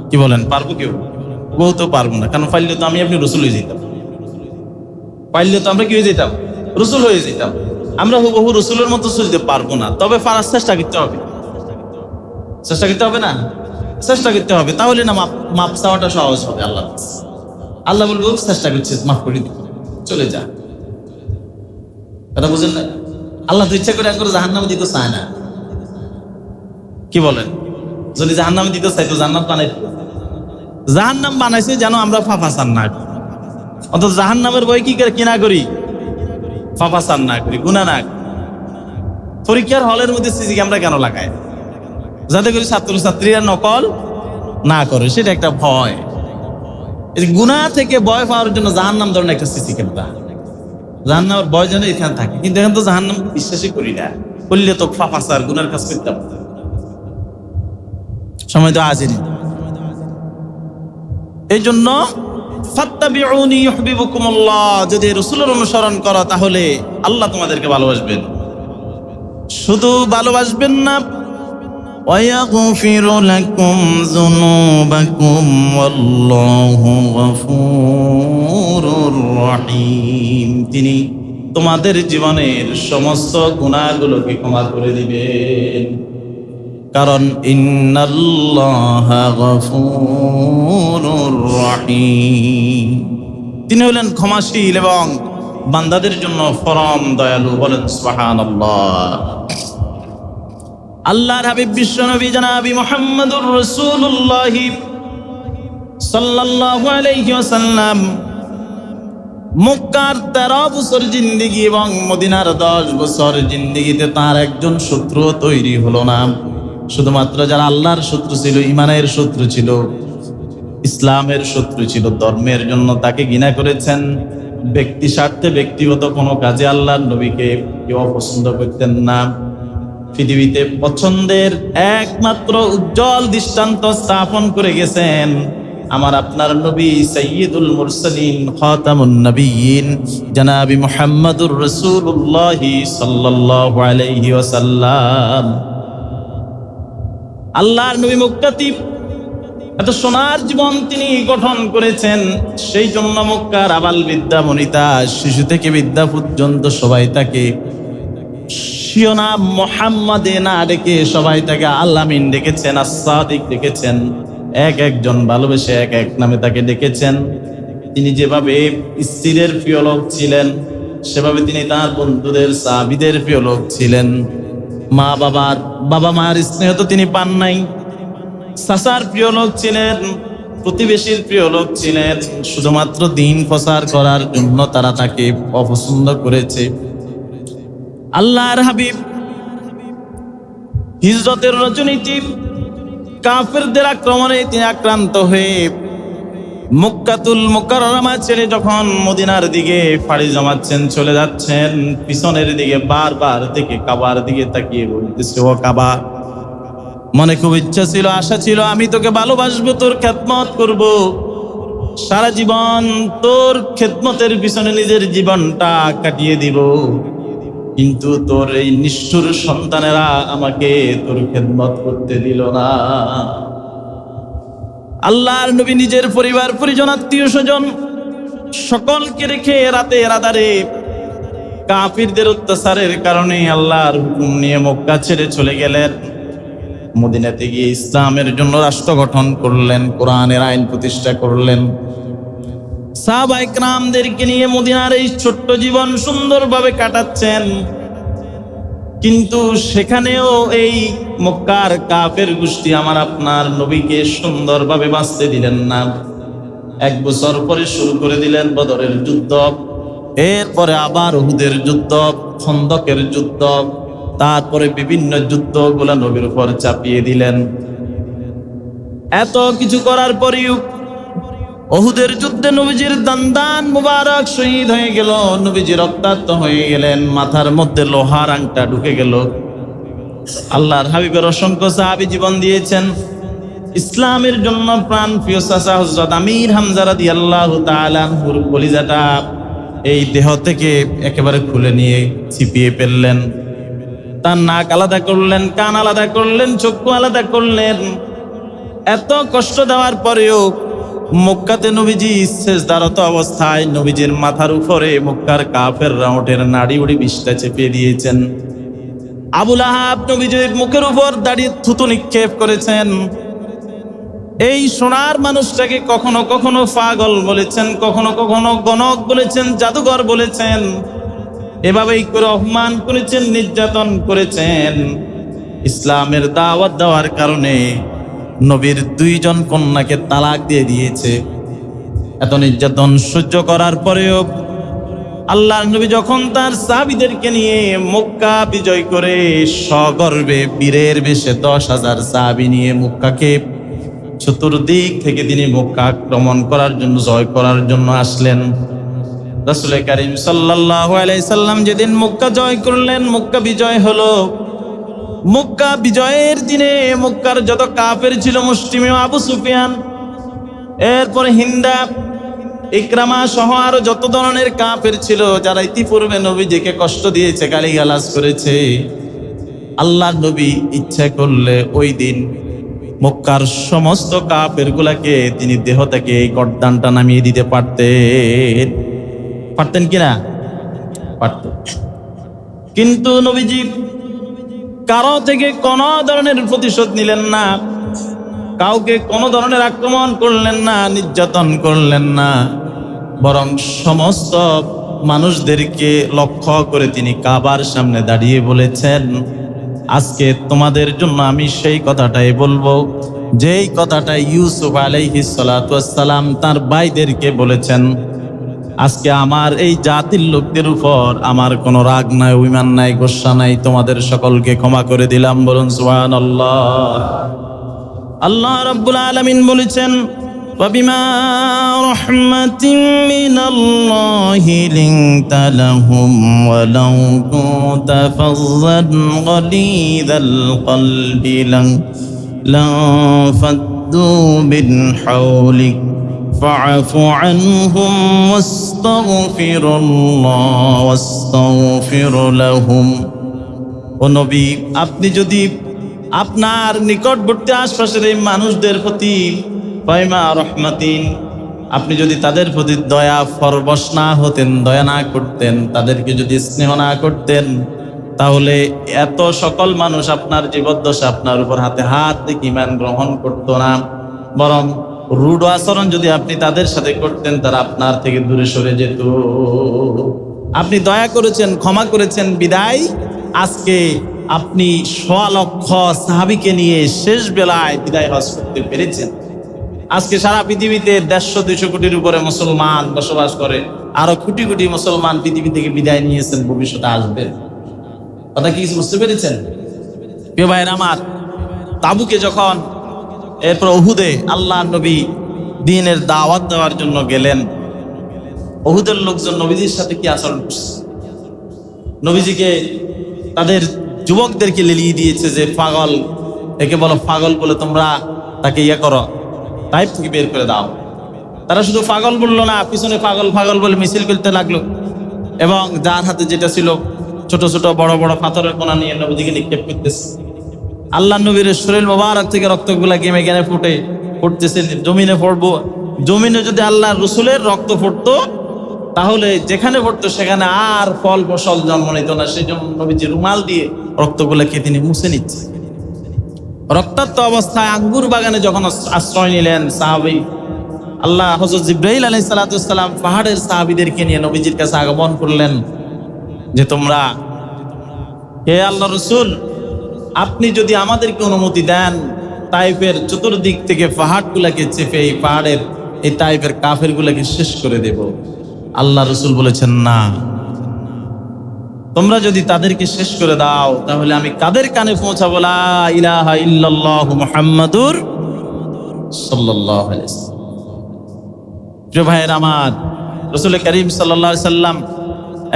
কি বলেন, পারবো? কেউ হুবহু তো পারবো না, কারণ পারলে তো আমি আপনি রাসূল হয়ে যেতাম। পারলে তো আমরা কি হয়ে যেতাম? রাসূল হয়ে যেতাম। আমরা হুবহু রাসূলের মতো চলতে পারবো না, তবে পারার চেষ্টা করতে হবে। চেষ্টা করতে হবে না? চেষ্টা করতে হবে, তাহলে না মাপ চাওয়াটা সহজ হবে। আল্লাহ বলবো চেষ্টা করছিস, মাফ করে দিই, চলে যা। কথা বুঝেন না? আল্লাহ তো ইচ্ছা করে একবার জাহান্নামে দিতে চায় না। কি বলেন? যদি জাহান্নামে দিতে চাই তো জান্নাত বানাই, জাহান্নাম বানাইছে যেন আমরা ফাফাসান না করি। অন্তত জাহান্নামের বই কি করে কিনা করি, ফাফাসান না করি, গুনাহ না করি। পরীক্ষার হলের মধ্যে সিসি ক্যামেরা কেন লাগায়? যাতে করে ছাত্রছাত্রীরা নকল না করে, সেটা একটা ভয়। গুনাহ থেকে ভয় পাওয়ার জন্য জাহান্নাম ধরনের একটা সিসি ক্যামেরা, জাহান্নামের ভয় যেন এখানে থাকে। কিন্তু এখন তো জাহান্নাম বিশ্বাসই করি না, করলে তো ফাফাসার গুনার কাজ করতাম। সময় তো আজই। এই জন্য ফাত্তাবিউনি ইউহিব্বুকুমুল্লাহ, যদি রাসূলের অনুসরণ করো তাহলে আল্লাহ তোমাদেরকে ভালোবাসবেন। শুধু ভালোবাসবেন না, ওয়ায়াগফিরু লাকুম যুনুবাকুম ওয়াল্লাহু গফুরুর রহিম, তিনি তোমাদের জীবনের সমস্ত গুনাহগুলোকে ক্ষমা করে দিবেন। কারণ ইন্নাল্লাহা গফুরুর রহিম, তিনি হলেন ক্ষমাশীল এবং বান্দাদের জন্য পরম দয়ালু। বলেন সুবহানাল্লাহ। আল্লাহর হাবিব বিশ্বনবী জনাবি মুহাম্মদুর রাসূলুল্লাহ সাল্লাল্লাহু আলাইহি ওয়াসাল্লাম মক্কার 13 বছর জিন্দেগি এবং মদিনার 10 বছর জিন্দেগিতে তার একজন শত্রু তৈরি হলো না। শুধুমাত্র যারা আল্লাহর শত্রু ছিল, ইমানের শত্রু ছিল, ইসলামের শত্রু ছিল, ধর্মের জন্য তাকে ঘৃণা করেছেন। ব্যক্তি স্বার্থে ব্যক্তিগত কোনো কাজে আল্লাহর নবীকে কেউ পছন্দ করতেন না। পৃথিবীতে পছন্দের একমাত্র উজ্জ্বল দৃষ্টান্ত স্থাপন করে গেছেন আমার আপনার নবী সাইয়্যিদুল মুরসালিন খাতামুন নবিয়্যিন জনাবি মুহাম্মদুর রাসূলুল্লাহ সাল্লাল্লাহু আলাইহি ওয়াসাল্লাম। আল্লাহর নবী মক্কাতে এত সোনার জীবন তিনি গঠন করেছেন, সেই জন্য মক্কার আবাল বিদ্যা বনিতা, শিশু থেকে বিদ্যা পর্যন্ত সবাই তাকে শিওনাম মুহাম্মাদে না ডেকে সবাই তাকে আল-আমিন ডেকেছেন, আস-সাদিক ডেকেছেন। এক একজন ভালোবেসে এক এক নামে তাকে ডেকেছেন। তিনি যেভাবে স্ত্রীদের প্রিয় লোক ছিলেন, সেভাবে তিনি তার বন্ধুদের সাহাবীদের প্রিয় লোক ছিলেন। বাবা মার স্নেহ তো তিনি পান নাই। চাচার প্রিয় লোক ছিলেন, প্রতিবেশীর প্রিয় লোক ছিলেন। শুধুমাত্র দিন প্রচার করার জন্য তারা তাকে অপছন্দ করেছে। আল্লাহর হাবিব হিজরতের রজনীতে কাফেরদের আক্রমণে তিনি আক্রান্ত হয়ে মক্কাতুল মুকাররমা ছেড়ে যখন মদিনার দিকে পাড়ি জমাচ্ছেন, চলে যাচ্ছেন, পিছনের দিকে বারবার থেকে কাবার দিকে তাকিয়ে বলতেছে, ও কাবা, মনে খুব ইচ্ছা ছিল, আশা ছিল, আমি তোকে ভালোবাসবো, তোর খেদমত করব, সারা জীবন তোর খেদমতের পিছনে নিজের জীবনটা কাটিয়ে দিব। কিন্তু তোর এই নিষ্ঠুর সন্তানেরা আমাকে তোর খেদমত করতে দিল না। আল্লাহর নবী নিজের পরিবার পরিজন আত্মীয় স্বজন সকলকে রেখে রাতের আধারে কাফিরদের অত্যাচারের কারণে আল্লাহর হুকুম নিয়ে মক্কা ছেড়ে চলে গেলেন। মদিনাতে গিয়ে ইসলামের জন্য রাষ্ট্র গঠন করলেন, কোরআনের আইন প্রতিষ্ঠা করলেন। সাহাবায়ে কেরামদেরকে নিয়ে মদিনার এই ছোট্ট জীবন সুন্দরভাবে কাটাচ্ছেন। কিন্তু সেখানেও এই মক্কার কাফের গোষ্ঠী আমার আপনার নবীকে সুন্দরভাবে বাঁচতে দিলেন না। 1 বছর পরে শুরু করে দিলেন বদরের যুদ্ধ, এরপরে আবার উহুদের যুদ্ধ, খন্দকের যুদ্ধ, তারপরে বিভিন্ন যুদ্ধগুলো নবীর উপর চাপিয়ে দিলেন। এত কিছু করার পরেও উহুদের যুদ্ধে নবীজির দান্দান মুবারক শহীদ হয়ে গেল, নবীজি রক্তাক্ত হয়ে গেলেন, মাথার মধ্যে লোহার আংটা ঢুকে গেল। আল্লাহর হাবিবের অসংখ্য সাহাবী জীবন দিয়েছেন। ইসলামের জন্য প্রাণ প্রিয় চাচা হযরত আমির হামজা রাদিয়াল্লাহু তাআলা আনহুর কলিজাটা এই দেহ থেকে একেবারে খুলে নিয়ে ছিপিয়ে ফেললেন। তার নাক আলাদা করলেন, কান আলাদা করলেন, চক্ষু আলাদা করলেন। এত কষ্ট দেওয়ার পরেও মক্কাতে নবীজি সেজদারত অবস্থায় নবীজির মাথার উপরে মক্কার কাফেররা ওটের নাড়ি উড়ি বিষটা চেপে দিয়েছেন। আবুল আহাব নবীজির মুখের উপর দাঁড়িয়ে থুতু নিক্ষেপ করেছেন। এই সোনার মানুষটাকে কখনো কখনো পাগল বলেছেন, কখনো কখনো গণক বলেছেন, জাদুঘর বলেছেন। এভাবেই করে অপমান করেছেন, নির্যাতন করেছেন। ইসলামের দাওয়াত দেওয়ার কারণে নবীর 2 জন কন্যাকে তালাক দিয়ে দিয়েছে। এত নির্যাতন সহ্য করার পরেও আল্লাহর নবী যখন তার সাহাবীদেরকে নিয়ে মক্কা বিজয় করে সগর্বে বীরের বেশে 10,000 সাহাবী নিয়ে মক্কাকে চতুর্দিক থেকে তিনি মক্কা আক্রমণ করার জন্য, জয় করার জন্য আসলেন। রাসূল কারীম সাল্লাল্লাহু আলাইহি সাল্লাম যেদিন মক্কা জয় করলেন, মক্কা বিজয় হলো। মক্কা বিজয়ের দিনে মক্কার যত কাফের ছিল, মুসলিম আবু সুফিয়ান, এরপরে হিন্দা, ইকরামা সহ আরো যত ধরনের কাফের ছিল, যারা ইতিপূর্বে নবীজিকে কষ্ট দিয়েছে, গালিগালাজ করেছে, আল্লাহর নবী ইচ্ছা করলে ওই দিন মক্কার সমস্ত কাফের গুলাকে তিনি দেহ থেকে এই গর্দানটা নামিয়ে দিতে পারতেন। পারতেন কিনা? পারতেন। কিন্তু নবীজি কারো থেকে কোনো ধরনের প্রতিশোধ নিলেন না, কাউকে কোনো ধরনের আক্রমণ করলেন না, নির্যাতন করলেন না, বরং সমস্ত মানুষদেরকে লক্ষ্য করে তিনি কাবার সামনে দাঁড়িয়ে বলেছেন, আজকে তোমাদের জন্য আমি সেই কথাটাই বলবো যেই কথাটা ইউসুফ আলাইহিস সালাতু ওয়াস সালাম তার ভাইদেরকে বলেছেন। আজকে আমার এই জাতির লোকদের উপর আমার কোনো রাগ নাই, অভিমান নাই, গোসা নাই, তোমাদের সকলকে ক্ষমা করে দিলাম। বলুন সুবহানাল্লাহ। আল্লাহ রাব্বুল আলামিন বলেছেন, وَبِمَا رَحْمَةٍ مِّنَ اللَّهِ لِنتَ لَهُمْ وَلَوْ كُنتَ فَظًّا غَلِيظَ الْقَلْبِ لَانفَضُّوا مِنْ حَوْلِكَ فَاعْفُ عَنْهُمْ وَاسْتَغْفِرِ اللَّهَ وَاسْتَغْفِرْ لَهُمْ। ও নবী, আপনি যদি আপনার নিকটবর্তী আশপাশের এই মানুষদের প্রতি ফাইমা রহমাতিন, আপনি যদি তাদের প্রতি দয়া ফরবশ না হতেন, দয়া না করতেন, তাদেরকে যদি স্নেহ না করতেন, তাহলে এত সকল মানুষ আপনার জীবদ্দশা আপনার উপর হাতে হাত রেখে ঈমান গ্রহণ করতো না। বরং রূঢ় আচরণ যদি আপনি তাদের সাথে করতেন, তারা আপনার থেকে দূরে সরে যেত। আপনি দয়া করেছেন, ক্ষমা করেছেন বিদায় আজকে আপনি 1.25 লক্ষ সাহাবীকে নিয়ে শেষ বেলায় বিদায় হজ করতে পেরেছেন। আজকে সারা পৃথিবীতে 150-200 কোটির উপরে মুসলমান বসবাস করে, আরো কোটি কোটি মুসলমান পৃথিবী থেকে বিদায় নিয়েছেন, ভবিষ্যতে আসবেন। কথা কি বুঝতে পেরেছেন প্রিয় ভাইয়ের আমার? তাবুকে যখন, এরপর উহুদে আল্লাহর নবী দ্বীনের দাওয়াত দেওয়ার জন্য গেলেন, উহুদের লোকজন নবীজির সাথে কি আচরণ করছে? নবীজিকে তাদের যুবকদেরকে লেলিয়ে দিয়েছে যে পাগল, একে বলো পাগল বলে তোমরা তাকে ইয়ে করো, তাইফ থেকে বের করে দাও। তারা শুধু পাগল বললো না, পিছনে পাগল পাগল বলে মিছিল করতে লাগলো, এবং যার হাতে যেটা ছিল ছোট ছোট বড় বড় পাথরের কোনা নিয়ে নবীজিকে নিক্ষেপ করতেছে। আল্লাহ নবীর শরীর মোবারক থেকে রক্তগুলা গেমে গেমে ফুটতেছে, জমিনে পড়বো। জমিনে যদি আল্লাহ রসুলের রক্ত ফুটতো, তাহলে যেখানে পড়তো সেখানে আর ফল ফসল জন্ম নিত না। সেই জন্য নবীজি রুমাল দিয়ে রক্তগুলাকে তিনি মুছে নিচ্ছে। রক্তাক্ত অবস্থায় আঙ্গুর বাগানে যখন আশ্রয় নিলেন সাহাবী, আল্লাহ হযরত জিবরাইল আলাইহিস সালাতু ওয়াস সালাম পাহাড়ের সাহাবীদেরকে নিয়ে নবীজির কাছে আগমন করলেন যে, তোমরা, হে আল্লাহ রসুল, আপনি যদি আমাদেরকে অনুমতি দেন, তাইফের চতুর্দিক থেকে পাহাড়গুলাকে চেপে এই পাহাড়ের এই তাইফের কাফেরগুলাকে শেষ করে দেব। আল্লাহ রসুল বলেছেন, না, তোমরা যদি তাদেরকে শেষ করে দাও, তাহলে আমি কাদের কানে পৌঁছাবো লা ইলাহা ইল্লাল্লাহু মুহাম্মাদুর সাল্লাল্লাহু আলাইহি ওয়াসাল্লাম। প্রিয় ভাইয়ের আমার, রাসূল করিম সাল্লাল্লাহু আলাইহি সাল্লাম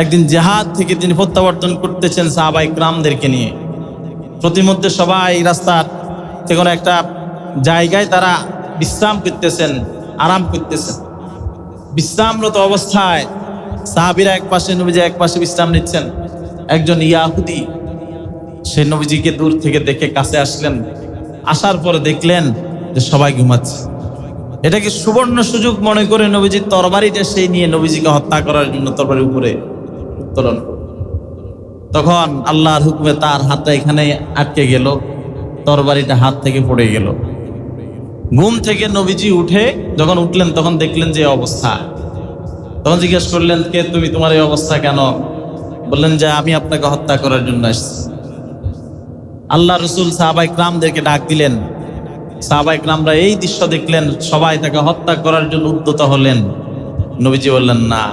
একদিন জিহাদ থেকে তিনি প্রত্যাবর্তন করতেছেন সাহাবায়ে কিরামদেরকে নিয়ে। প্রতিমধ্যে সবাই রাস্তার থেকে একটা জায়গায় তারা বিশ্রাম করতেছেন, আরাম করতেছেন। বিশ্রামরত অবস্থায় সাহাবীরা এক পাশে, নবীজি এক পাশে বিশ্রাম নিচ্ছেন। একজন ইয়াহুদি সে নবীজিকে দূর থেকে দেখে কাছে আসলেন। আসার পরে দেখলেন যে সবাই ঘুমাচ্ছে। এটাকে সুবর্ণ সুযোগ মনে করে নবীজির তরবারিটা সেই নিয়ে নবীজিকে হত্যা করার জন্য তরবারির উপরে উত্তোলন। তখন আল্লাহর হুকুমে তার হাতটা এখানে আটকে গেল, তরবারিটা হাত থেকে পড়ে গেল। ঘুম থেকে নবীজি উঠে যখন উঠলেন তখন দেখলেন যে অবস্থা। তখন জিজ্ঞেস করলেন, কে তুমি, তোমার এই অবস্থা কেন? বললেন যে আমি আপনাকে হত্যা করার জন্য আসছি। আল্লাহ রসুল সাহাবায়ে কিরামদেরকে ডাক দিলেন। সাহাবায়ে কিরামরা এই দৃশ্য দেখলেন, সবাই তাকে হত্যা করার জন্য উদ্যত হলেন। নবীজি বললেন, না,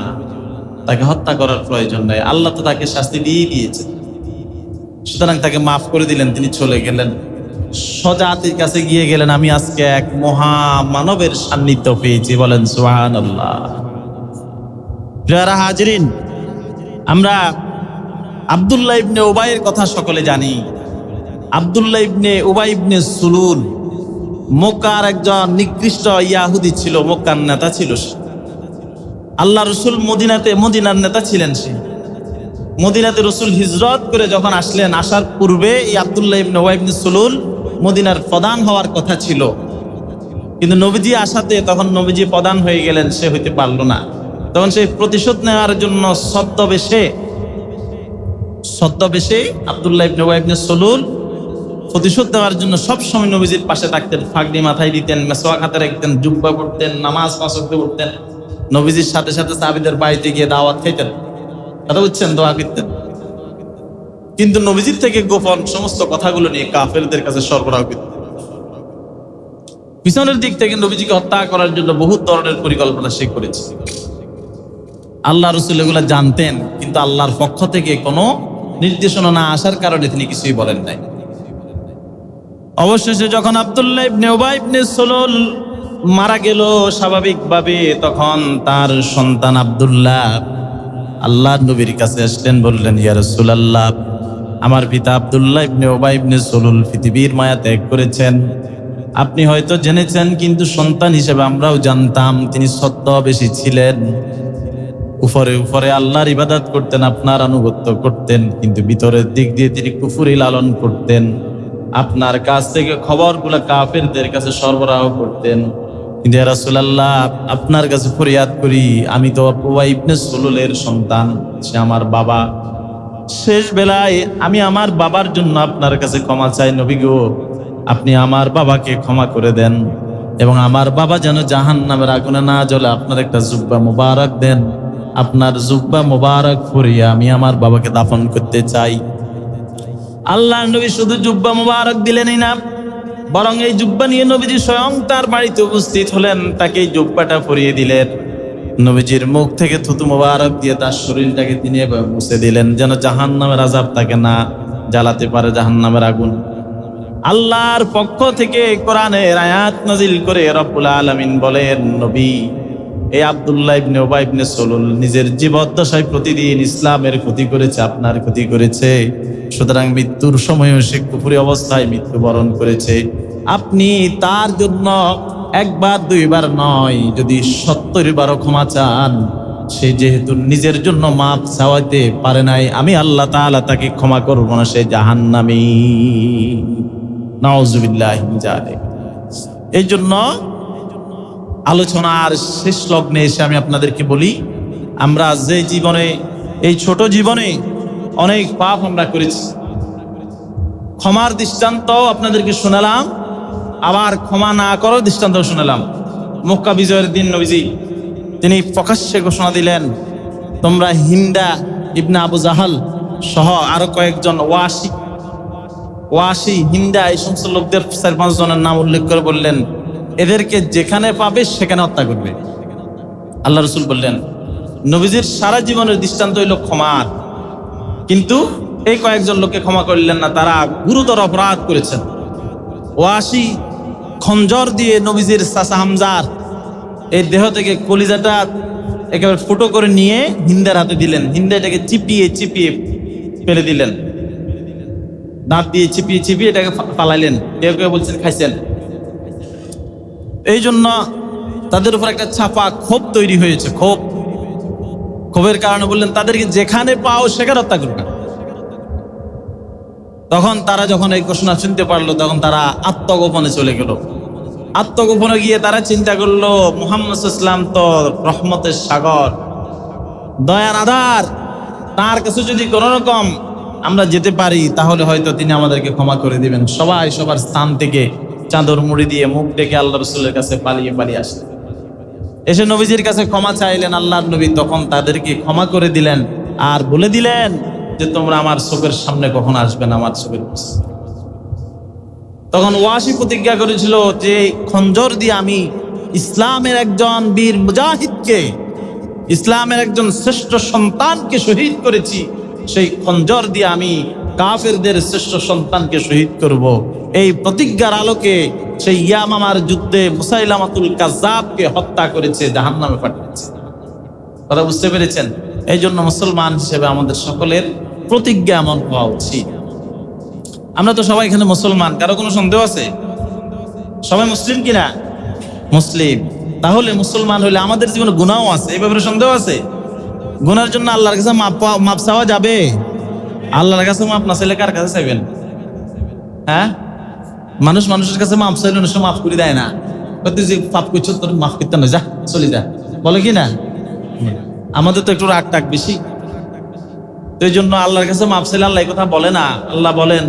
তাকে হত্যা করার প্রয়োজন নেই, আল্লাহ তো তাকে শাস্তি দিয়ে দিয়েছে, সুতরাং তাকে মাফ করে দিলেন। তিনি চলে গেলেন, স্বজাতির কাছে গিয়ে গেলেন, আমি আজকে এক মহা মানবের সান্নিধ্য পেয়েছি। বলেন সুবহানাল্লাহ। প্রিয়রা হাজিরিন, আমরা আব্দুল্লাহ ইবনে উবাইয়ের কথা সকলে জানি। আব্দুল্লাহ ইবনে উবাই ইবনে সুলুল মক্কার একজন নিকৃষ্ট ইয়াহুদি ছিল, মক্কার নেতা ছিল সে। আল্লাহ রসুল মদিনার নেতা ছিলেন সে। মদিনাতে রসুল হিজরত করে যখন আসলেন, আসার পূর্বে এই আব্দুল্লাহ ইবনে উবাই ইবনে সুলুল মদিনার প্রধান হওয়ার কথা ছিল, কিন্তু নবীজি আসাতে তখন নবীজি প্রধান হয়ে গেলেন, সে হইতে পারল না। তখন সেই প্রতিশোধ নেওয়ার জন্য ছদ্মবেশে আব্দুল্লাহ ইবনে উবাই ইবনে সুলুল প্রতিশোধ দেওয়ার জন্য সবসময় নবীজির পাশে থাকতেন, ফাগড়ি মাথায় দিতেন, মেসওয়াক হাতে রাখতেন, জুব্বা পড়তেন, নামাজ পাঁচ ওয়াক্ত পড়তেন, নবীজির সাথে সাথে সাহাবীদের বাড়িতে গিয়ে দাওয়াত খাইতেন, কথা বুঝছেন, দোয়া করতেন। কিন্তু নবীজির থেকে গোপন সমস্ত কথাগুলো নিয়ে কাফেরদের কাছে সরবরাহ করতেন। পিছনের দিক থেকে নবীজিকে হত্যা করার জন্য বহু ধরনের পরিকল্পনা সে করেছে। আল্লাহ রসুল এগুলো জানতেন, কিন্তু আল্লাহর পক্ষ থেকে কোনো নির্দেশনা না আসার কারণে তিনি কিছুই বলেন নাই। অবশেষে যখন আব্দুল্লাহ ইবনে উবাই ইবনে সুলুল মারা গেল স্বাভাবিকভাবে, তখন তার সন্তান আব্দুল্লাহ আল্লাহর নবীর কাছে আসলেন, বললেন, ইয়া রাসূলুল্লাহ, আমার পিতা আব্দুল্লাহ ইবনে উবাই ইবনে সুলুল পৃথিবীর মায়া ত্যাগ করেছেন। আপনি হয়তো জেনেছেন, কিন্তু সন্তান হিসেবে আমরাও জানতাম তিনি ছদ্মবেশী ছিলেন। উপরে উপরে আল্লাহর ইবাদত করতেন, আপনার আনুগত্য করতেন, কিন্তু ভিতরের দিক দিয়ে তিনি কুফরি লালন করতেন। আপনার কাছ থেকে খবরগুলো কাফেরদের কাছে সরবরাহ করতেন। কিন্তু ইয়া রাসূলুল্লাহ, আপনার কাছে ফরিয়াদ করি, আমি তো উবাই ইবনে সুলুলের সন্তান, সে আমার বাবা। শেষ বেলায় আমি আমার বাবার জন্য আপনার কাছে ক্ষমা চাই। নবী গো, আপনি আমার বাবাকে ক্ষমা করে দেন এবং আমার বাবা যেন জাহান্নামের আগুনে না জ্বলে আপনার একটা জুব্বা মুবারক দেন। আপনার জুব্বা মুবারক পরিয়ে আমি আমার বাবাকে দাফন করতে চাই। আল্লাহর নবী শুধু জুব্বা মুবারক দিলেনই না, বরং এই জুব্বা নিয়ে নবীজি স্বয়ং তার বাড়িতে উপস্থিত হলেন, তাকে এই জুব্বাটা পরিয়ে দিলেন। নবীজির মুখ থেকে থুতু মুবারক দিয়ে তার শরীরটাকে তিনি এভাবে মুছে দিলেন, যেন জাহান্নামের আযাব তাকে না জ্বালাতে পারে, জাহান্নামের আগুন। আল্লাহর পক্ষ থেকে কোরআনের আয়াত নাজিল করে রব্বুল আলামিন বলেন, নবী, এই আব্দুল্লাহ ইবনে উবাই ইবনে সুলুল নিজের জীবদ্দশায় প্রতিদিন ইসলামের ক্ষতি করেছে, আপনার ক্ষতি করেছে। সুতরাং মৃত্যুর সময়ও সে কুফরি অবস্থায় মৃত্যুবরণ করেছে। আপনি তার জন্য একবার দুইবার নয়, যদি 70 বারও ক্ষমা চান, সে যেহেতু নিজের জন্য মাপ চাওয়াতে পারে নাই, আমি আল্লাহ তাআলা তাকে ক্ষমা করব না, সে জাহান্নামী। নাউজুবিল্লাহি মিন যালিক। এই জন্য আলোচনার শেষ লগ্নে এসে আমি আপনাদেরকে বলি, আমরা যে জীবনে, এই ছোট জীবনে অনেক পাপ আমরা করেছি। ক্ষমার দৃষ্টান্ত আপনাদেরকে শোনালাম, আবার ক্ষমা না করার দৃষ্টান্ত শোনালাম। মক্কা বিজয়ের দিন নবীজি তিনি প্রকাশ্যে ঘোষণা দিলেন, তোমরা হিন্দা ইবনে আবু জাহাল সহ আরো কয়েকজন ওয়াসি, হিন্দা, এই সমস্ত লোকদের 4-5 জনের নাম উল্লেখ করে বললেন, এদেরকে যেখানে পাবে সেখানে হত্যা করবে। আল্লাহ রসুল বললেন, নবীজির সারা জীবনের দৃষ্টান্ত হইল ক্ষমার, কিন্তু এই কয়েকজন লোককে ক্ষমা করলেন না, তারা গুরুতর অপরাধ করেছেন। ওয়াসি খঞ্জর দিয়ে নবীজির চাচা হামজার এই দেহ থেকে কলিজাটা একেবারে ফুটো করে নিয়ে হিন্দার হাতে দিলেন। হিন্দা এটাকে চিপিয়ে চিপিয়ে ফেলে দিলেন, দাঁত দিয়ে চিপিয়ে চিপিয়ে এটাকে পালাইলেন। কেউ কেউ বলছেন খাইছেন। এই জন্য তাদের উপর একটা ছাপা ক্ষোভ তৈরি হয়েছে। ক্ষোভের কারণে বললেন তাদেরকে যেখানে পাও সেখানে হত্যা করবে। তখন তারা যখন এই ঘোষণা শুনতে পারলো তখন তারা আত্মগোপনে চলে গেল। আত্মগোপনে গিয়ে তারা চিন্তা করলো মুহাম্মদ ইসলাম তো রহমতের সাগর, দয়ার আধার, তার কাছে যদি কোনো রকম আমরা যেতে পারি তাহলে হয়তো তিনি আমাদেরকে ক্ষমা করে দিবেন। সবাই সবার স্থান থেকে চাদর মুড়ি দিয়ে মুখ ডেকে আল্লাহ রসুলের কাছে পালিয়ে আসলেন, এসে নবীজির কাছে ক্ষমা চাইলেন। আল্লাহর নবী তখন তাদেরকে ক্ষমা করে দিলেন আর বলে দিলেন যে তোমরা আমার চোখের সামনে কখন আসবে না, আমার চোখের কাছে। তখন ওয়াসি প্রতিজ্ঞা করেছিল যে খঞ্জর দিয়ে আমি ইসলামের একজন বীর মুজাহিদকে, ইসলামের একজন শ্রেষ্ঠ সন্তানকে শহীদ করেছি, সেই খঞ্জর দিয়ে আমি কাফেরদের শ্রেষ্ঠ সন্তানকে শহীদ করব। এই প্রতিজ্ঞার আলোকে সেই ইয়ামামার যুদ্ধে মুসাইলামাতুল কাজ্জাবকে হত্যা করেছে, জাহান্নামে পাঠিয়েছে। কথা বুঝতে পেরেছেন? এই জন্য মুসলমান হিসেবে আমাদের সকলের প্রতিজ্ঞা এমন হওয়া উচিত। আমরা তো সবাই এখানে মুসলমান, কারো কোনো সন্দেহ আছে? সবাই মুসলিম কিনা? মুসলিম। তাহলে মুসলমান হলে আমাদের জীবনে গুনাহও আছে, এই ব্যাপারে সন্দেহ আছে? গুনার জন্য আল্লাহর কাছে মাপ চাওয়া যাবে? আল্লাহর কাছে মাপ না চাইলে কার কাছে চাইবেন? হ্যাঁ, মানুষের কাছে মাপ চাইলে অনেক সময় মাফ করে দেয় না। তুই যে পাপ করছো তোর মাফ করতে না, যা চলে যা, বলে কি না? আমাদের তো একটু রাগ টাক বেশি, তো এই জন্য আল্লাহর কাছে মাপ চাইলে আল্লাহ এই কথা বলে না। আল্লাহ বলেন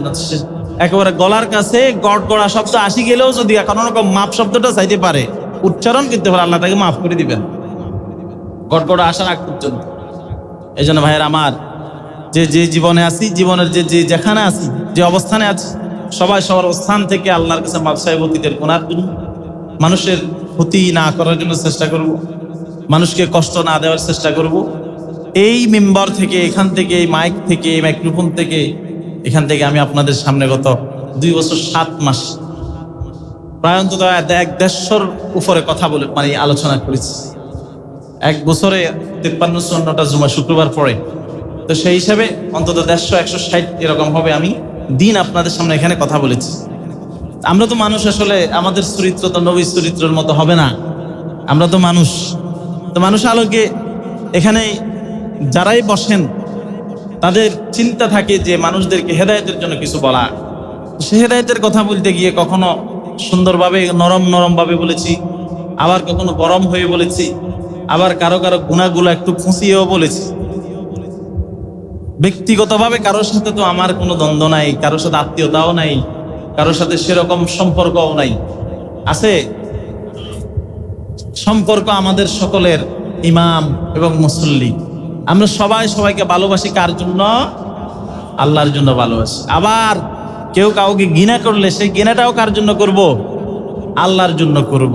একেবারে গলার কাছে গড়গড়া শব্দ আসি গেলেও যদি কোনো রকম মাপ শব্দটা চাইতে পারে, উচ্চারণ করতে পারে, আল্লাহ তাকে মাফ করে দিবেন গড়গড়া আসার আগ পর্যন্ত। এই জন্য ভাইয়ের আমার, যে জীবনে আছি, জীবনের যে যেখানে আছি, যে অবস্থানে আছি, সবাই সবার অবস্থান থেকে আল্লাহর কাছে মাপ চাইব অতীতের গুনার জন্য, মানুষের ক্ষতি না করার জন্য চেষ্টা করব, মানুষকে কষ্ট না দেওয়ার চেষ্টা করব। এই মেম্বার থেকে, এখান থেকে, এই মাইক থেকে, এই মাইক্রোফোন থেকে, এখান থেকে আমি আপনাদের সামনে গত 2 বছর 7 মাস প্রায় অন্তত 150 উপরে কথা বলে আলোচনা করেছি। 1 বছরে 53-54টা জুমা শুক্রবার পড়ে, তো সেই হিসাবে অন্তত 150-160 এরকম হবে আমি দিন আপনাদের সামনে এখানে কথা বলেছি। আমরা তো মানুষ, আসলে আমাদের চরিত্র তো নবীর চরিত্রের মতো হবে না। আমরা তো মানুষ, তো মানুষ আলোকে এখানে যারাই বসেন তাদের চিন্তা থাকে যে মানুষদেরকে হেদায়েতের জন্য কিছু বলা। সে হেদায়েতের কথা বলতে গিয়ে কখনো সুন্দরভাবে নরম ভাবে বলেছি, আবার কখনো গরম হয়ে বলেছি, আবার কারো গুণাগুলো একটু খুঁচিয়েও বলেছি। ব্যক্তিগতভাবে কারোর সাথে তো আমার কোনো দ্বন্দ্ব নাই, কারোর সাথে আত্মীয়তাও নাই, কারোর সাথে সেরকম সম্পর্কও নাই। আছে সম্পর্ক আমাদের সকলের ইমাম এবং মুসল্লি। আমরা সবাই সবাইকে ভালোবাসি কার জন্য? আল্লাহর জন্য ভালোবাসি। আবার কেউ কাউকে ঘৃণা করলে সেই ঘৃণাটাও কার জন্য করব? আল্লাহর জন্য করব।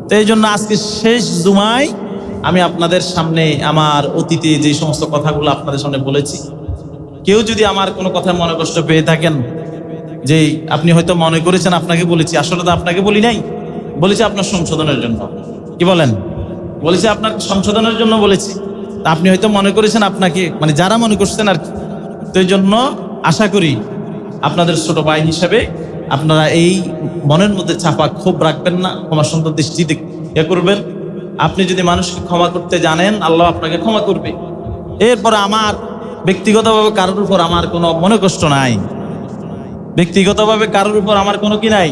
তো এই জন্য আজকে শেষ জুমায় আমি আপনাদের সামনে আমার অতীতে যে সমস্ত কথাগুলো আপনাদের সামনে বলেছি, কেউ যদি আমার কোনো কথায় মনে কষ্ট পেয়ে থাকেন, যে আপনি হয়তো মনে করেছেন আপনাকে বলেছি, আসলে তো আপনাকে বলি নাই, বলেছি আপনার সংশোধনের জন্য। কি বলেন? বলেছি আপনার সংশোধনের জন্য বলেছি। তা আপনি হয়তো মনে করেছেন আপনাকে, যারা মনে করছেন আর কি। তো এই জন্য আশা করি আপনাদের ছোট ভাই হিসেবে আপনারা এই মনের মধ্যে চাপা ক্ষোভ রাখবেন না, ক্ষমা সুন্দর দৃষ্টিতে করবেন। আপনি যদি মানুষকে ক্ষমা করতে জানেন, আল্লাহ আপনাকে ক্ষমা করবে। এরপরে আমার ব্যক্তিগতভাবে কারোর উপর আমার কোনো মনে কষ্ট নাই, ব্যক্তিগতভাবে কারোর উপর আমার কোনো কি নাই,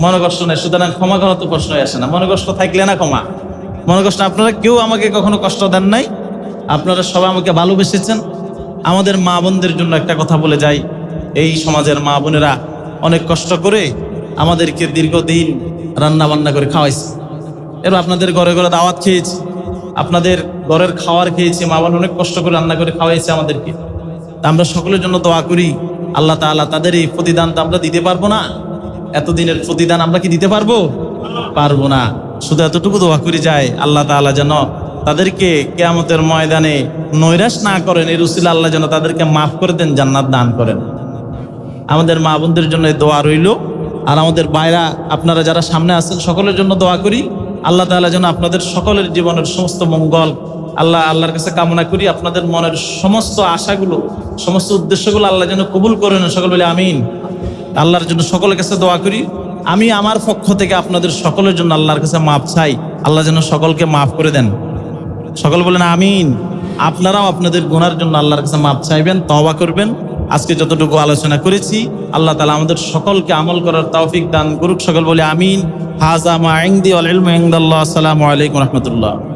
মনে কষ্ট নাই। সুতরাং ক্ষমা করা তো প্রশ্নই আসে না। মনে কষ্ট থাকলে না ক্ষমা, মনে কষ্ট। আপনারা কেউ আমাকে কখনো কষ্ট দেন নাই, আপনারা সবাই আমাকে ভালোবেসেছেন। আমাদের মা বোনদের জন্য একটা কথা বলে যাই, এই সমাজের মা বোনেরা অনেক কষ্ট করে আমাদেরকে দীর্ঘদিন রান্না বান্না করে খাওয়াইছে। এবার আপনাদের ঘরে ঘরে দাওয়াত খেয়েছি, আপনাদের ঘরের খাওয়ার খেয়েছি, মা বোন অনেক কষ্ট করে রান্না করে খাওয়াইছে আমাদেরকে। তা আমরা সকলের জন্য দোয়া করি, আল্লাহ তাআলা তাদের এই প্রতিদান তো আমরা দিতে পারবো না, এতদিনের প্রতিদান আমরা কি দিতে পারবো? পারবো না। শুধু এতটুকু দোয়া করি যায়, আল্লাহ তাআলা যেন তাদেরকে কিয়ামতের ময়দানে নৈরাশ না করেন, এই উসিলা আল্লাহ যেন তাদেরকে মাফ করে দেন, জান্নাত দান করেন। আমাদের মা বোনদের জন্য দোয়া রইল। আর আমাদের ভাইরা আপনারা যারা সামনে আছেন সকলের জন্য দোয়া করি, আল্লাহ তাআলা যেন আপনাদের সকলের জীবনের সমস্ত মঙ্গল আল্লাহর কাছে কামনা করি। আপনাদের মনের সমস্ত আশাগুলো, সমস্ত উদ্দেশ্যগুলো আল্লাহ যেন কবুল করেন। সকল বলে আমিন। আল্লাহর জন্য সকলের কাছে দোয়া করি। আমি আমার পক্ষ থেকে আপনাদের সকলের জন্য আল্লাহর কাছে মাপ চাই, আল্লাহ যেন সকলকে মাফ করে দেন। সকল বলেন আমিন। আপনারাও আপনাদের গুনার জন্য আল্লাহর কাছে মাপ চাইবেন, তওবা করবেন। আজকে যতটুকু আলোচনা করেছি আল্লাহ তাআলা আমাদের সকলকে আমল করার তৌফিক দান করুক। সকল বলে আমিন। হাযা মা ইনদি ওয়াল ইলমু ইনদাল্লাহ। আসসালামু আলাইকুম ওয়া রাহমাতুল্লাহ।